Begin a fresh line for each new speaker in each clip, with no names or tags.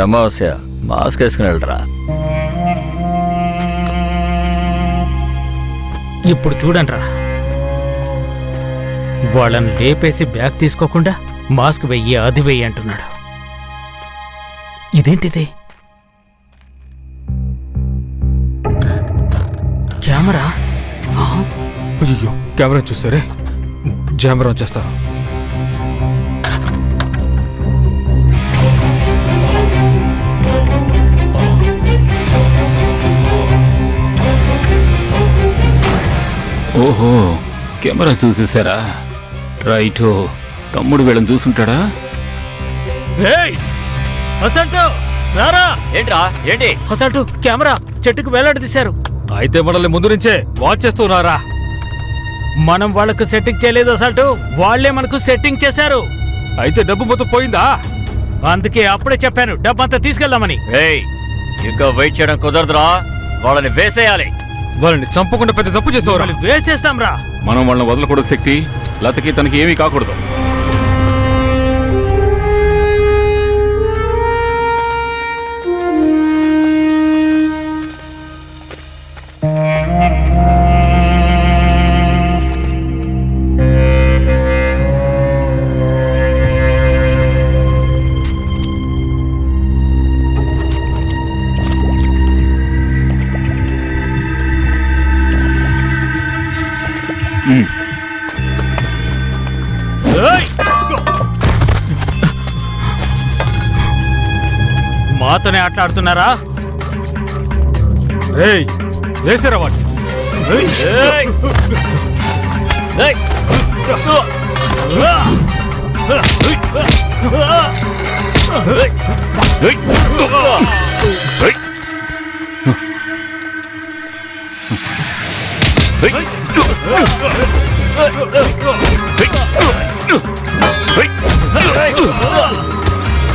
అమావాస్య మాస్క్ వేసుకుని వెళ్ళరా.
ఇప్పుడు చూడండిరా, వాళ్ళని లేపేసి బ్యాగ్ తీసుకోకుండా మాస్క్ వెయ్యి అది వెయ్యి అంటున్నాడు. ఇదేంటిది? కెమెరా?
అయ్యో, కెమెరా చూసారే, కెమెరా వచ్చేస్తారు.
ఓహో, కెమెరా చూసేసారా? రైటో, తమ్ముడు వీళ్ళని చూసుంటాడా?
ఏంట్రా ఏంటి అసలు కెమెరా చెట్టుకు వేలాడదీశారు.
అయితే మనల్ని ముందు నుంచే వాచ్ చేస్తున్నారా?
మనం వాళ్ళకు సెట్టింగ్ చేయలేదు అసలు, వాళ్లే మనకు సెట్టింగ్ చేశారు.
అయితే డబ్బు మొత్తం పోయిందా?
అందుకే అప్పుడే చెప్పాను డబ్బంతా తీసుకెళ్దామని.
ఇంకా వెయిట్ చేయడం కుదరదురా, వాళ్ళని వేసేయాలి.
వాళ్ళని చంపకుండా పెద్ద తప్పు చేసేవారు.
వేసేస్తాం రా.
మనం వాళ్ళని వదలకూడదు శక్తి. లతకి తనకి ఏమీ కాకూడదు.
మాతోనే ఆటలాడుతున్నారా?
వేసారా వాటి?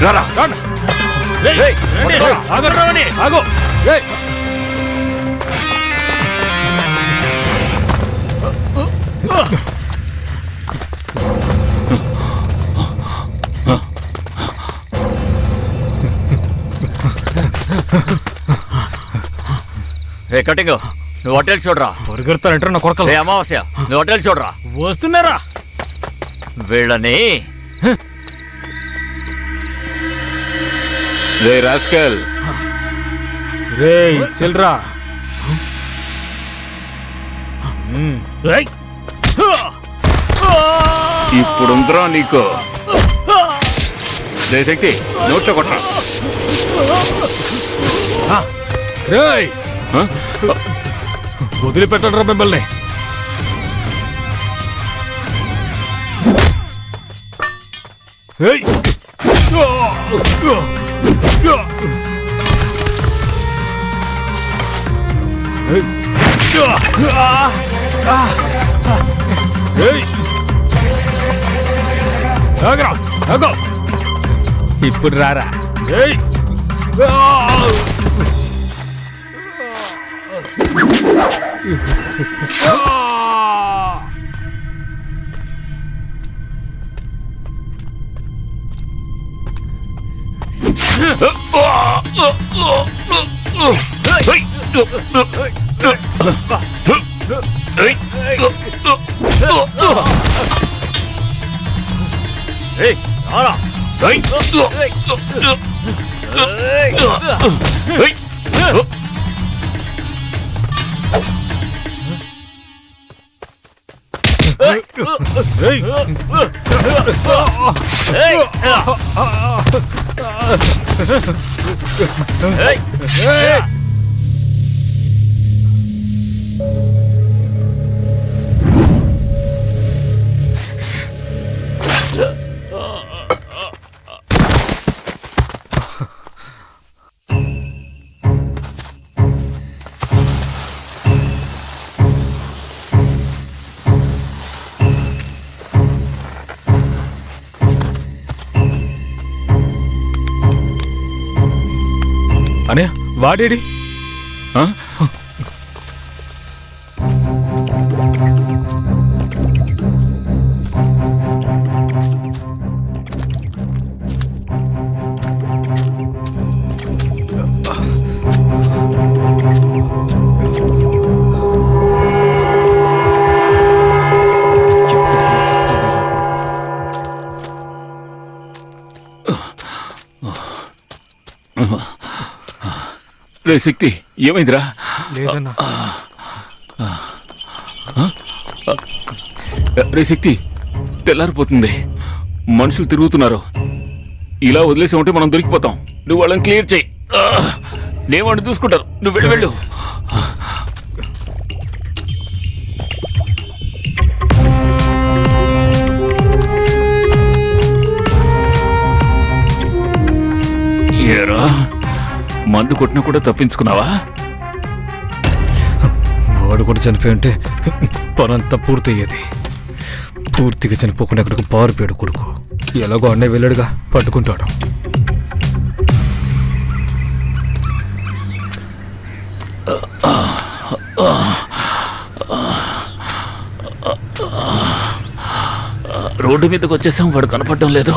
రారా.
ఆగో.
కటింగ్, నువ్వు హోటల్ చూడరా.
పరిగెడతానంటే నా కొరకలు.
అమావాస్య, నువ్వు హోటల్ చూడరా.
వస్తున్నారా
వీళ్ళని? రే రాస్కల్,
రేయ్ చిల్రా.
ఇప్పుడుందిరా నీకు. రే శక్తి, నోట్లో కొట్టరా.
రేయ్ వదిలిపెట్టడరా మిమ్మల్ని. ఇప్పుడు రారా. అనే వాడేడి? రే శక్తి ఏమైందిరా?
లేదన్నా.
రే శక్తి తెల్లారిపోతుంది, మనుషులు తిరుగుతున్నారు. ఇలా వదిలేసామంటే మనం దొరికిపోతాం. నువ్వు వాళ్ళని క్లియర్ చేయి. నేను వాడిని చూసుకుంటారు, నువ్వు వెళ్ళు. ఏరా, మందు కొట్టినా కూడా తప్పించుకున్నావా?
వాడు కూడా చనిపోయి ఉంటే పనంతా పూర్తయ్యేది. పూర్తిగా చనిపోకుండా ఎక్కడికి పారిపోయాడు కొడుకు. ఎలాగో అన్నయ్య వెళ్ళాడుగా, పట్టుకుంటాడు.
రోడ్డు మీదకి వచ్చేసాం, వాడు కనపడడం లేదు.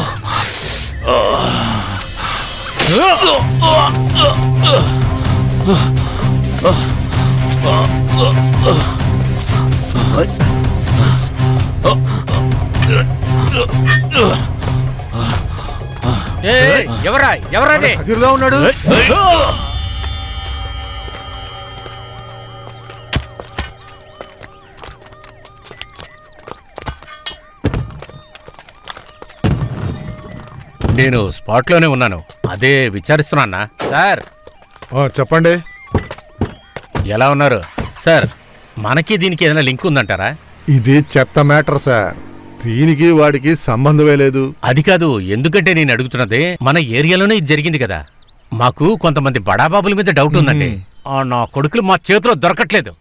ఎవరా ఉన్నాడు?
నేను స్పాట్లోనే ఉన్నాను, అదే విచారిస్తున్నా. సార్
చెప్పండి.
ఎలా ఉన్నారు సార్? మనకి దీనికి ఏదైనా లింక్ ఉందంటారా?
ఇది చెత్త మ్యాటర్ సార్. దీనికి వాడికి సంబంధమే లేదు.
అది కాదు, ఎందుకంటే నేను అడుగుతున్నది మన ఏరియాలోనే ఇది జరిగింది కదా. మాకు కొంతమంది బడాబాబుల మీద డౌట్ ఉందండి. నా కొడుకులు మా చేతిలో దొరకట్లేదు.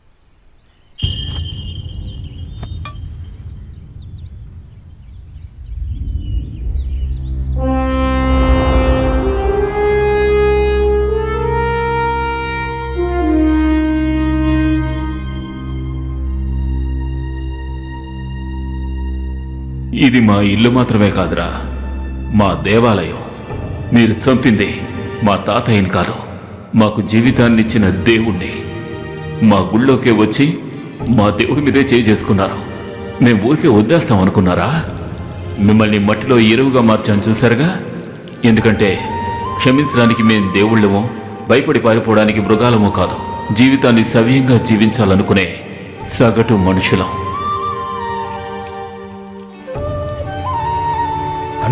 ఇది మా ఇల్లు మాత్రమే కాదురా, మా దేవాలయం. మీరు చంపింది మా తాతయ్యని కాదు, మాకు జీవితాన్నిచ్చిన దేవుణ్ణి. మా గుళ్ళోకే వచ్చి మా దేవుడి మీదే చేసుకున్నారు. మేము ఊరికే వదిలేస్తాం అనుకున్నారా? మిమ్మల్ని మట్టిలో ఎరువుగా మార్చాను చూశారుగా. ఎందుకంటే క్షమించడానికి మేం దేవుళ్ళమో, భయపడి పారిపోవడానికి మృగాలమో కాదు. జీవితాన్ని సవ్యంగా జీవించాలనుకునే సగటు మనుషులం.